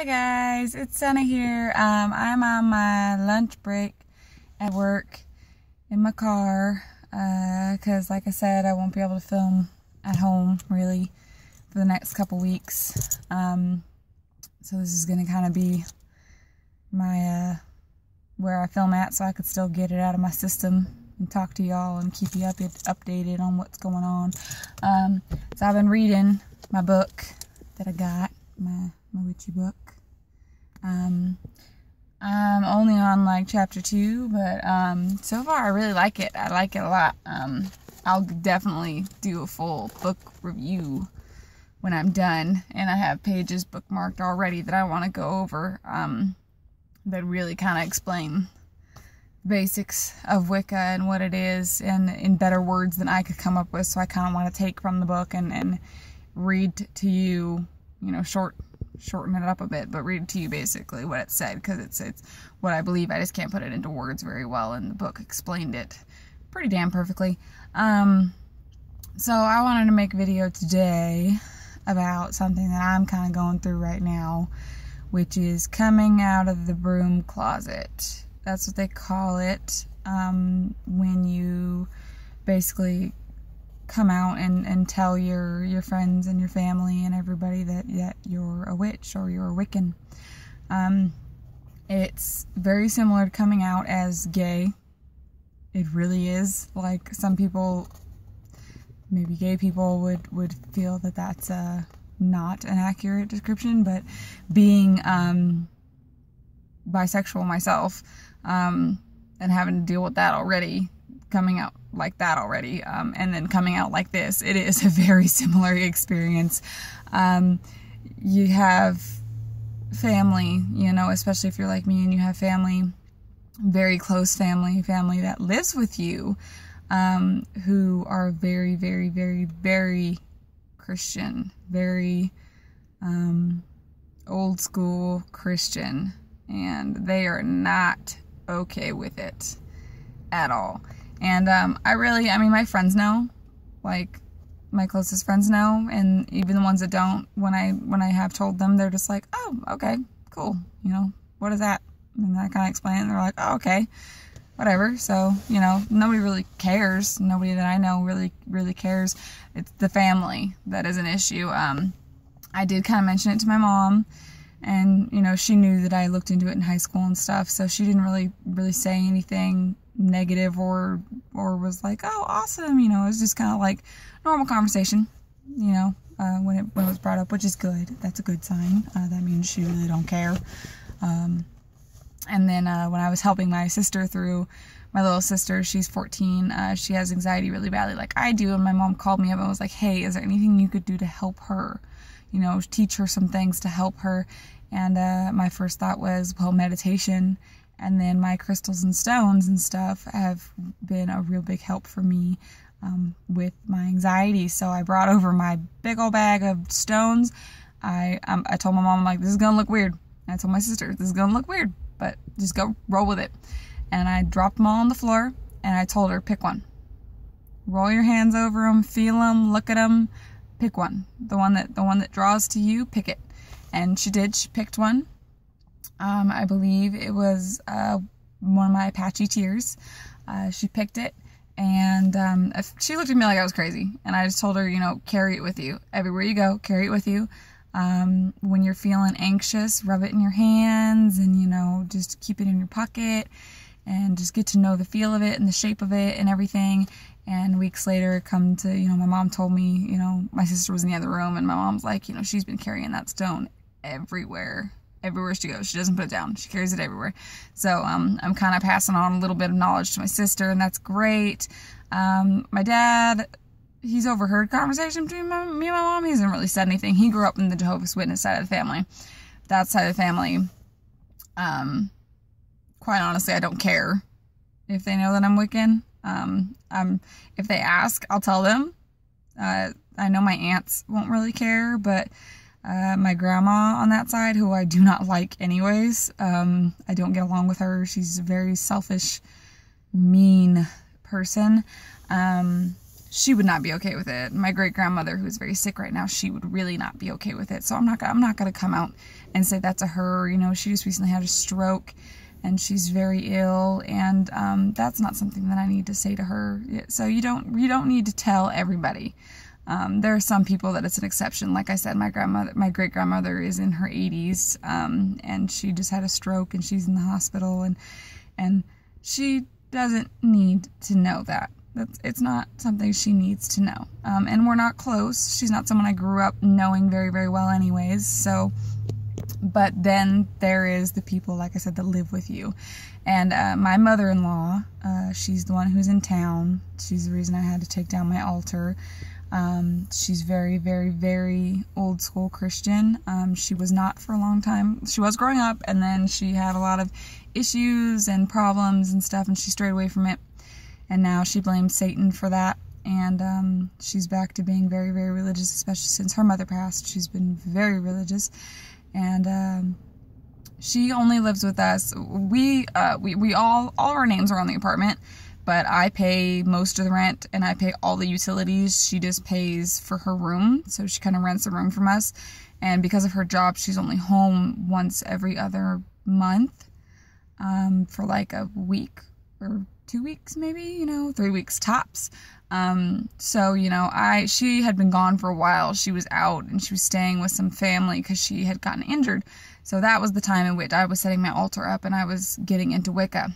Hi guys, it's Senna here. I'm on my lunch break at work in my car because like I said, I won't be able to film at home really for the next couple weeks. So this is going to kind of be my where I film at, so I could still get it out of my system and talk to y'all and keep you updated on what's going on. So I've been reading my book that I got, my witchy book. I'm only on like chapter 2, but so far I really like it. I like it a lot. I'll definitely do a full book review when I'm done, and I have pages bookmarked already that I want to go over that really kind of explain the basics of Wicca and what it is, and in better words than I could come up with. So I kind of want to take from the book and read to you, shorten it up a bit, but read to you basically what it said, because it's what I believe. I just can't put it into words very well, and the book explained it pretty damn perfectly. So I wanted to make a video today about something that I'm kind of going through right now, which is coming out of the broom closet. That's what they call it, when you basically come out and tell your friends and your family and everybody that you're a witch or you're a Wiccan. It's very similar to coming out as gay. It really is. Like, some people, maybe gay people, would feel that that's not an accurate description, but being bisexual myself, and having to deal with that already, coming out like that already, and then coming out like this, it is a very similar experience. You have family, especially if you're like me and you have family, very close family that lives with you, who are very, very, very, very Christian, very old school Christian, and they are not okay with it at all. And my friends know, like my closest friends know, and even the ones that don't, when I have told them, they're just like, oh, okay, cool, what is that? And I kind of explain it, and they're like, oh, okay, whatever. So, nobody really cares. Nobody that I know really cares. It's the family that is an issue. I did kind of mention it to my mom, and, she knew that I looked into it in high school and stuff, so she didn't really say anything negative or was like, oh, awesome, it was just kind of like normal conversation, when it was brought up, which is good. That's a good sign. That means she really don't care. And then when I was helping my sister through, my little sister, she's 14, she has anxiety really badly like I do, and my mom called me up and was like, hey, is there anything you could do to help her, teach her some things to help her? And my first thought was, well, meditation. And then my crystals and stones and stuff have been a real big help for me with my anxiety. So I brought over my big old bag of stones. I told my mom, I'm like, this is going to look weird. And I told my sister, this is going to look weird, but just go roll with it. And I dropped them all on the floor, and I told her, pick one. Roll your hands over them, feel them, look at them, pick one. The one that draws to you, pick it. And she did. She picked one. I believe it was one of my Apache tears. She picked it, and she looked at me like I was crazy, and I just told her, carry it with you. Everywhere you go, carry it with you. When you're feeling anxious, rub it in your hands, and, just keep it in your pocket, and just get to know the feel of it and the shape of it and everything. And weeks later, come to, my mom told me, my sister was in the other room, and my mom's like, she's been carrying that stone everywhere she goes. She doesn't put it down. She carries it everywhere. So I'm kind of passing on a little bit of knowledge to my sister, and that's great. My dad, he's overheard conversation between me and my mom. He hasn't really said anything. He grew up in the Jehovah's Witness side of the family. That side of the family, quite honestly, I don't care if they know that I'm Wiccan. If they ask, I'll tell them. I know my aunts won't really care, but my grandma on that side, who I do not like anyways, I don't get along with her. She's a very selfish, mean person. She would not be okay with it. My great grandmother, who's very sick right now, she would really not be okay with it. So I'm not gonna come out and say that to her. You know, she just recently had a stroke and she's very ill, and that's not something that I need to say to her. So you don't need to tell everybody. There are some people that it's an exception. Like I said, my great-grandmother is in her 80s, and she just had a stroke and she's in the hospital, and she doesn't need to know that. It's not something she needs to know. And we're not close. She's not someone I grew up knowing very, very well anyways, so... But then there is the people, like I said, that live with you. And my mother-in-law, she's the one who's in town. She's the reason I had to take down my altar. She's very, very, very old school Christian. She was not for a long time. She was growing up, and then she had a lot of issues and problems and stuff, and she strayed away from it. And now she blames Satan for that. And she's back to being very, very religious, especially since her mother passed. She's been very religious. And she only lives with us. We all our names are on the apartment, but I pay most of the rent and I pay all the utilities. She just pays for her room, so she kind of rents a room from us. And because of her job, she's only home once every other month, for like a week or 2 weeks, maybe, you know, 3 weeks tops. So, you know, she had been gone for a while. She was out and she was staying with some family because she had gotten injured. So that was the time in which I was setting my altar up and I was getting into Wicca.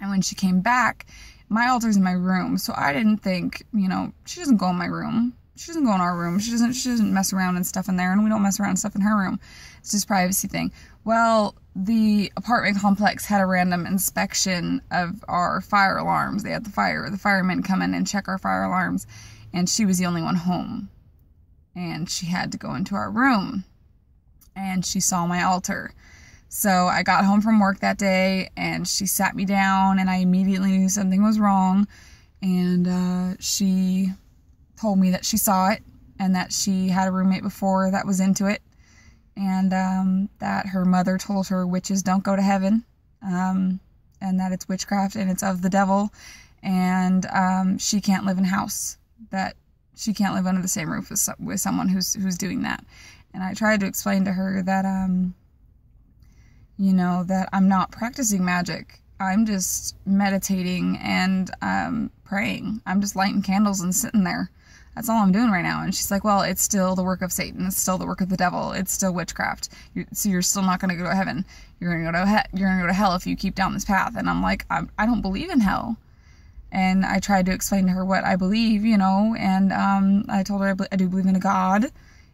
And when she came back, my altar's in my room. So I didn't think, you know, she doesn't go in my room. She doesn't go in our room. She doesn't mess around and stuff in there, and we don't mess around and stuff in her room. It's just a privacy thing. Well, the apartment complex had a random inspection of our fire alarms. They had the firemen come in and check our fire alarms, and she was the only one home. And she had to go into our room, and she saw my altar. So I got home from work that day, and she sat me down, and I immediately knew something was wrong, and she told me that she saw it, and that she had a roommate before that was into it, and that her mother told her witches don't go to heaven, and that it's witchcraft and it's of the devil, and she can't live in a house, that she can't live under the same roof with someone who's doing that. And I tried to explain to her that you know, that I'm not practicing magic. I'm just meditating and praying. I'm just lighting candles and sitting there. That's all I'm doing right now. And she's like, well, it's still the work of Satan. It's still the work of the devil. It's still witchcraft. So you're still not going to go to heaven. You're going to go to hell if you keep down this path. And I'm like, I don't believe in hell. And I tried to explain to her what I believe, you know, and I told her I do believe in a God.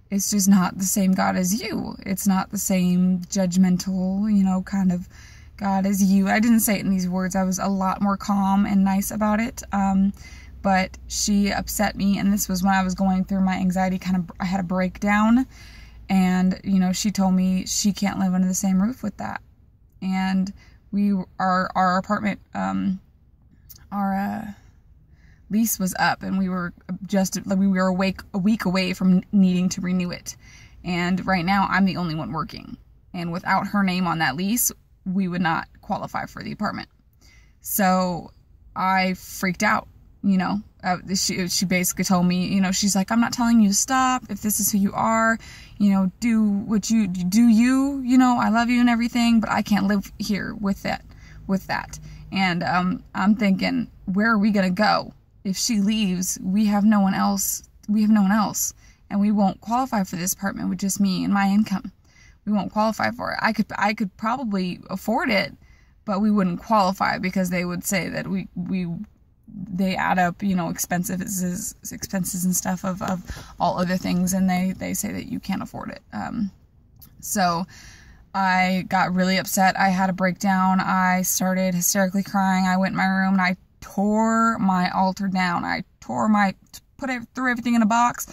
It's just not the same God as you. It's not the same judgmental, you know, kind of God as you. I didn't say it in these words. I was a lot more calm and nice about it. But she upset me, and this was when I was going through my anxiety, I had a breakdown, and, you know, she told me she can't live under the same roof with that. And our apartment, our lease was up, and we were a week away from needing to renew it. And right now, I'm the only one working, and without her name on that lease, we would not qualify for the apartment. So I freaked out. You know, she basically told me, you know, she's like, I'm not telling you to stop. If this is who you are, you know, do what you do. You know, I love you and everything, but I can't live here with that. And I'm thinking, where are we gonna go if she leaves? We have no one else. And we won't qualify for this apartment with just me and my income. We won't qualify for it. I could probably afford it, but we wouldn't qualify because they would say that they add up, you know, expenses and stuff of all other things, and they say that you can't afford it. So I got really upset. I had a breakdown. I started hysterically crying. I went in my room and I tore my altar down. I threw everything in a box,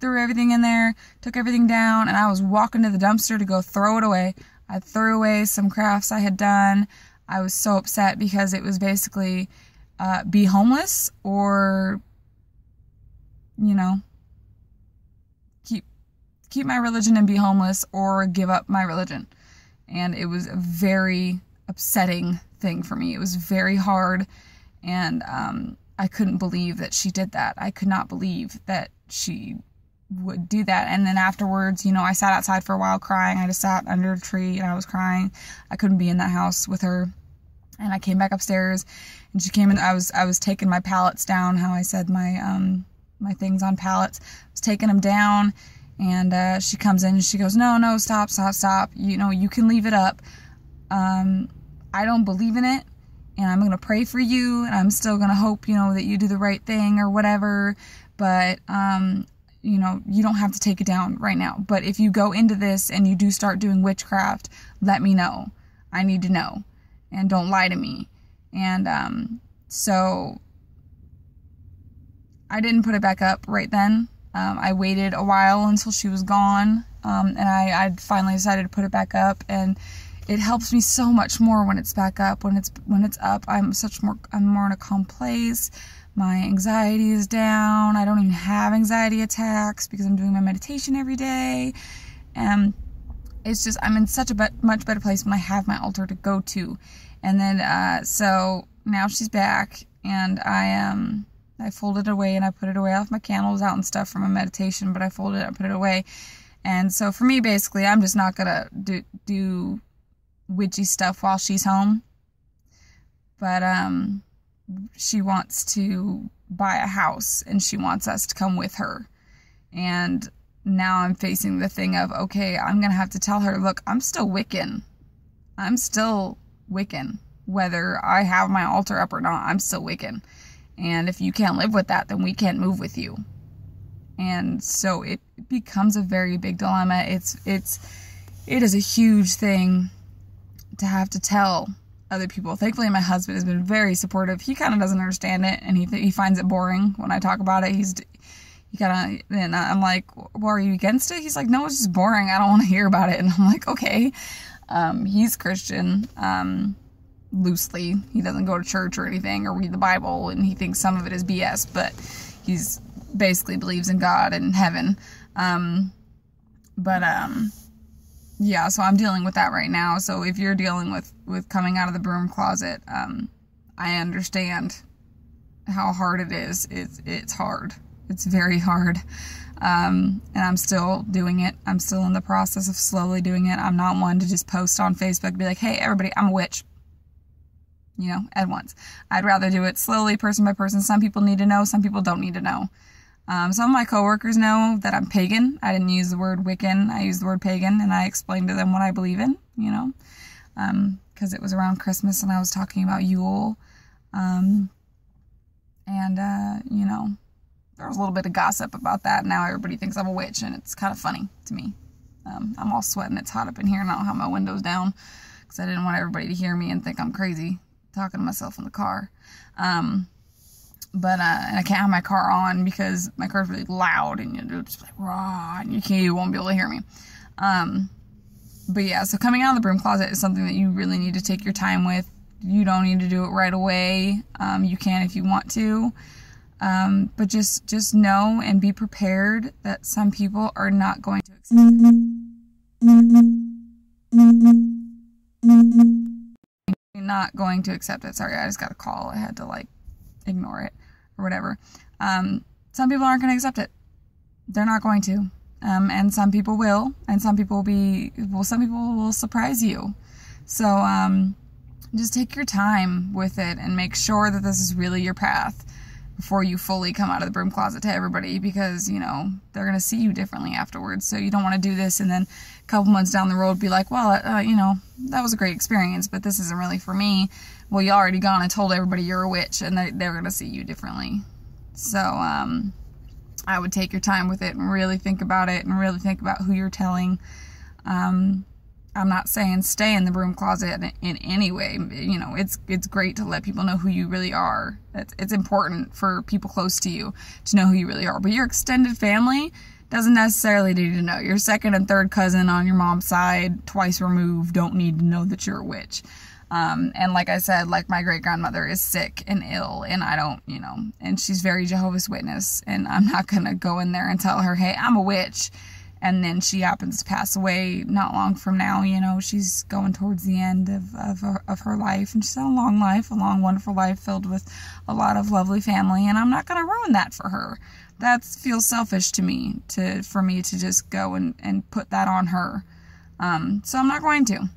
threw everything in there, took everything down, and I was walking to the dumpster to go throw it away. I threw away some crafts I had done. I was so upset because it was basically be homeless or, you know, keep my religion and be homeless, or give up my religion. And it was a very upsetting thing for me. It was very hard, and I couldn't believe that she did that. I could not believe that she would do that. And then afterwards, you know, I sat outside for a while crying. I just sat under a tree and I was crying. I couldn't be in that house with her. And I came back upstairs and she came in. I was taking my pallets down, how I said my my things on pallets. I was taking them down, and she comes in and she goes, no, stop. You know, you can leave it up. I don't believe in it, and I'm going to pray for you, and I'm still going to hope, you know, that you do the right thing or whatever, but, you know, you don't have to take it down right now. But if you go into this and you do start doing witchcraft, let me know. I need to know, and don't lie to me. And, so I didn't put it back up right then. I waited a while until she was gone, and I finally decided to put it back up, and it helps me so much more when it's back up. When it's up, I'm more in a calm place. My anxiety is down. I don't even have anxiety attacks because I'm doing my meditation every day, and it's just, I'm in such a much better place when I have my altar to go to. And then so now she's back, and I folded it away, and I put it away. I left my candles out and stuff for my meditation, but I folded it and put it away. And so for me, basically, I'm just not gonna do witchy stuff while she's home. But she wants to buy a house, and she wants us to come with her. And now I'm facing the thing of, okay, I'm gonna have to tell her, look, I'm still Wiccan. I'm still Wiccan. Whether I have my altar up or not, I'm still Wiccan. And if you can't live with that, then we can't move with you. And so it becomes a very big dilemma. It is a huge thing to have to tell other people. Thankfully, my husband has been very supportive. He kind of doesn't understand it, and he finds it boring when I talk about it. And I'm like, well, are you against it? He's like, no, it's just boring. I don't want to hear about it. And I'm like, okay. He's Christian. Loosely. He doesn't go to church or anything or read the Bible, and he thinks some of it is BS, but he's basically believes in God and heaven. Yeah, so I'm dealing with that right now. So if you're dealing with coming out of the broom closet, I understand how hard it is. It's hard. It's very hard. And I'm still doing it. I'm still in the process of slowly doing it. I'm not one to just post on Facebook and be like, hey, everybody, I'm a witch. You know, at once. I'd rather do it slowly, person by person. Some people need to know, some people don't need to know. Some of my coworkers know that I'm pagan. I didn't use the word Wiccan. I used the word pagan, and I explained to them what I believe in, you know, because it was around Christmas and I was talking about Yule. You know, there was a little bit of gossip about that. Now everybody thinks I'm a witch, and it's kind of funny to me. I'm all sweating. It's hot up in here, and I don't have my windows down because I didn't want everybody to hear me and think I'm crazy talking to myself in the car. And I can't have my car on because my car's really loud, and you're just like raw, and you won't be able to hear me. But yeah, so coming out of the broom closet is something that you really need to take your time with. You don't need to do it right away. You can if you want to. But just know and be prepared that some people are not going to accept it. Not going to accept it. Sorry, I just got a call. I had to like ignore it or whatever. Some people aren't going to accept it. They're not going to. And some people will, and some people will surprise you. So just take your time with it and make sure that this is really your path before you fully come out of the broom closet to everybody, because, you know, they're going to see you differently afterwards. So you don't want to do this and then a couple months down the road be like, well, you know, that was a great experience, but this isn't really for me. Well, you already gone and told everybody you're a witch, and they're going to see you differently. So I would take your time with it and really think about it and really think about who you're telling. I'm not saying stay in the broom closet in any way. You know, it's great to let people know who you really are. It's important for people close to you to know who you really are. But your extended family doesn't necessarily need to know. Your second and third cousin on your mom's side, twice removed, don't need to know that you're a witch. And like I said, like my great-grandmother is sick and ill, and I don't, you know, and she's very Jehovah's Witness, and I'm not going to go in there and tell her, hey, I'm a witch. And then she happens to pass away not long from now. You know, she's going towards the end of her life, and she's had a long life, a long, wonderful life filled with a lot of lovely family, and I'm not going to ruin that for her. that feels selfish to me, for me to just go and put that on her. So I'm not going to.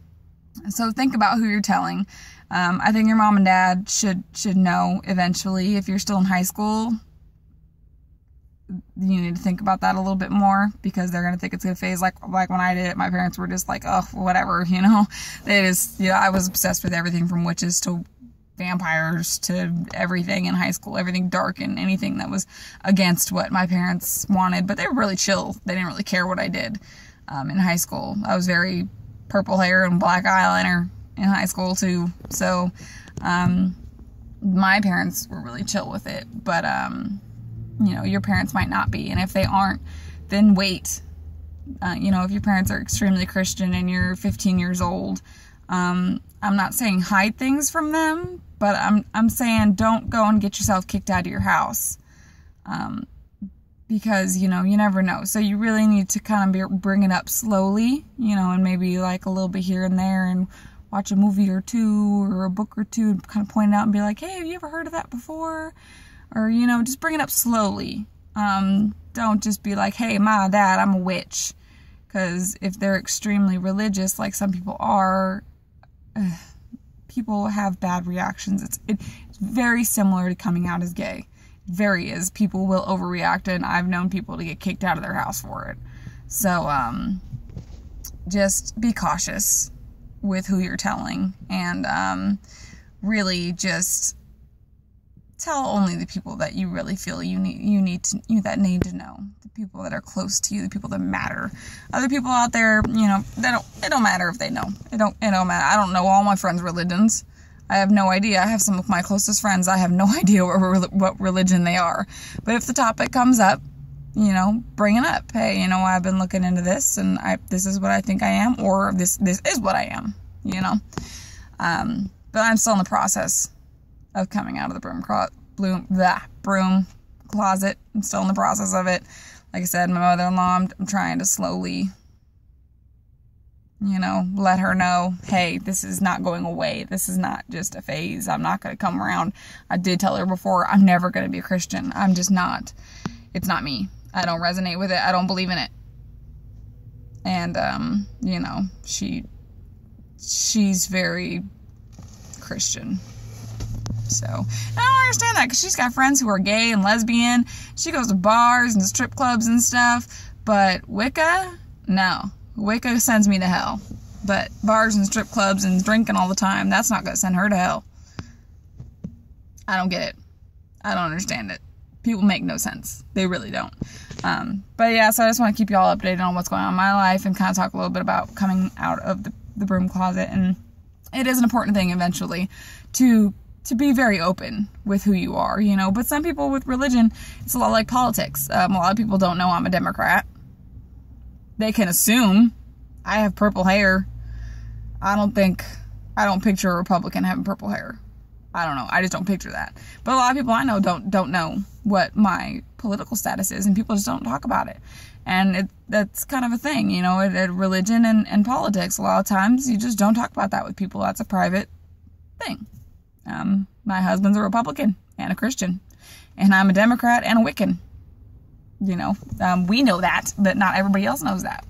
So think about who you're telling. I think your mom and dad should know eventually. If you're still in high school, you need to think about that a little bit more, because they're going to think it's going to phase. Like when I did it, my parents were just like, oh, whatever, you know. They just, you know, I was obsessed with everything from witches to vampires to everything in high school, everything dark and anything that was against what my parents wanted. But they were really chill. They didn't really care what I did in high school. I was very purple hair and black eyeliner in high school too. So my parents were really chill with it. But you know, your parents might not be. And if they aren't, then wait. You know, if your parents are extremely Christian and you're 15 years old, I'm not saying hide things from them, but I'm saying don't go and get yourself kicked out of your house. Because, you know, you never know. So you really need to kind of bring it up slowly, you know, and maybe like a little bit here and there, and watch a movie or two or a book or two and kind of point it out and be like, hey, have you ever heard of that before? Or, you know, just bring it up slowly. Don't just be like, hey, ma, dad, I'm a witch. Because if they're extremely religious, like some people are, people have bad reactions. It's very similar to coming out as gay. Very is. People will overreact, and I've known people to get kicked out of their house for it. So, just be cautious with who you're telling, and really just tell only the people that you really feel that need to know. The people that are close to you, the people that matter. Other people out there, you know, it don't matter if they know. It don't matter. I don't know all my friends' religions. I have no idea. I have some of my closest friends. I have no idea what religion they are. But if the topic comes up, you know, bring it up. Hey, you know, I've been looking into this, and this is what I think I am, or this is what I am, you know. But I'm still in the process of coming out of the broom closet. I'm still in the process of it. Like I said, my mother-in-law, I'm trying to slowly, you know, let her know, hey, this is not going away. This is not just a phase. I'm not going to come around. I did tell her before, I'm never going to be a Christian. I'm just not. It's not me. I don't resonate with it. I don't believe in it. And, you know, she's very Christian. So, and I don't understand that, because she's got friends who are gay and lesbian. She goes to bars and strip clubs and stuff. But Wicca? No. Wicca sends me to hell. But bars and strip clubs and drinking all the time, that's not going to send her to hell. I don't get it. I don't understand it. People make no sense. They really don't. But yeah, so I just want to keep you all updated on what's going on in my life, and kind of talk a little bit about coming out of the broom closet. And it is an important thing eventually to be very open with who you are, you know. But some people with religion, it's a lot like politics. A lot of people don't know I'm a Democrat. They can assume I have purple hair. I don't picture a Republican having purple hair. I don't know. I just don't picture that. But a lot of people I know don't know what my political status is, and people just don't talk about it. And that's kind of a thing, you know, religion and politics. A lot of times you just don't talk about that with people. That's a private thing. My husband's a Republican and a Christian, and I'm a Democrat and a Wiccan. You know, we know that, but not everybody else knows that.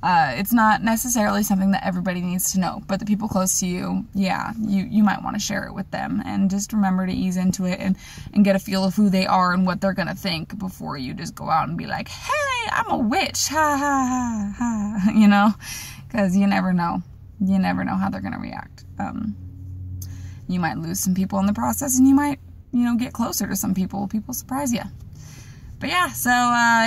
It's not necessarily something that everybody needs to know, but the people close to you, yeah, you might want to share it with them, and just remember to ease into it and get a feel of who they are and what they're going to think before you just go out and be like, hey, I'm a witch, ha, ha, ha, ha, you know, because you never know. You never know how they're going to react. You might lose some people in the process, and you might, you know, get closer to some people. People surprise you. But yeah, so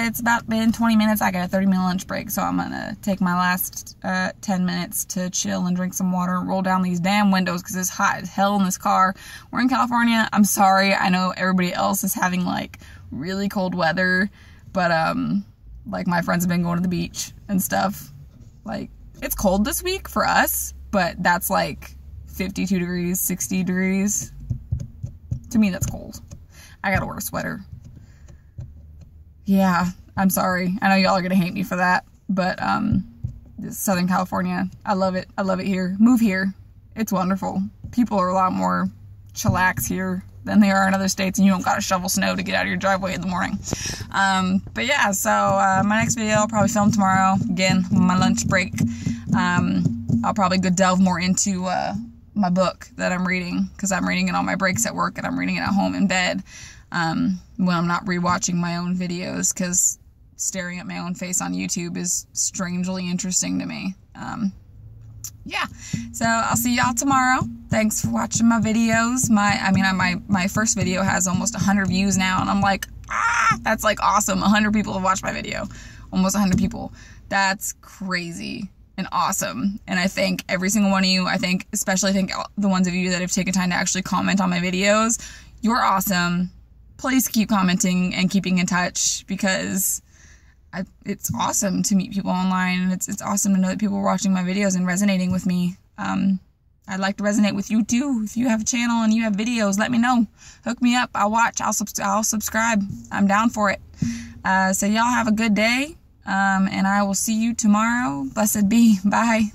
it's about been 20 minutes. I got a 30-minute lunch break, so I'm going to take my last 10 minutes to chill and drink some water and roll down these damn windows, because it's hot as hell in this car. We're in California. I'm sorry. I know everybody else is having, like, really cold weather, but, like, my friends have been going to the beach and stuff. Like, it's cold this week for us, but that's, like, 52 degrees, 60 degrees. To me, that's cold. I gotta wear a sweater. Yeah, I'm sorry. I know y'all are gonna hate me for that, but Southern California, I love it. I love it here. Move here. It's wonderful. People are a lot more chillax here. than they are in other states, and you don't gotta shovel snow to get out of your driveway in the morning. But yeah, so my next video I'll probably film tomorrow, again, my lunch break. I'll probably go delve more into my book that I'm reading, because I'm reading it on my breaks at work, and I'm reading it at home in bed, when I'm not rewatching my own videos, because staring at my own face on YouTube is strangely interesting to me. Yeah, so I'll see y'all tomorrow. Thanks for watching my videos. My first video has almost 100 views now, and I'm like, that's like awesome. 100 people have watched my video. Almost 100 people. That's crazy and awesome. And I thank every single one of you. Especially thank the ones of you that have taken time to actually comment on my videos. You're awesome. Please keep commenting and keeping in touch, because it's awesome to meet people online, and it's awesome to know that people are watching my videos and resonating with me. I'd like to resonate with you too. If you have a channel and you have videos, let me know. Hook me up. I'll watch. I'll subscribe. I'm down for it. So y'all have a good day, and I will see you tomorrow. Blessed be. Bye.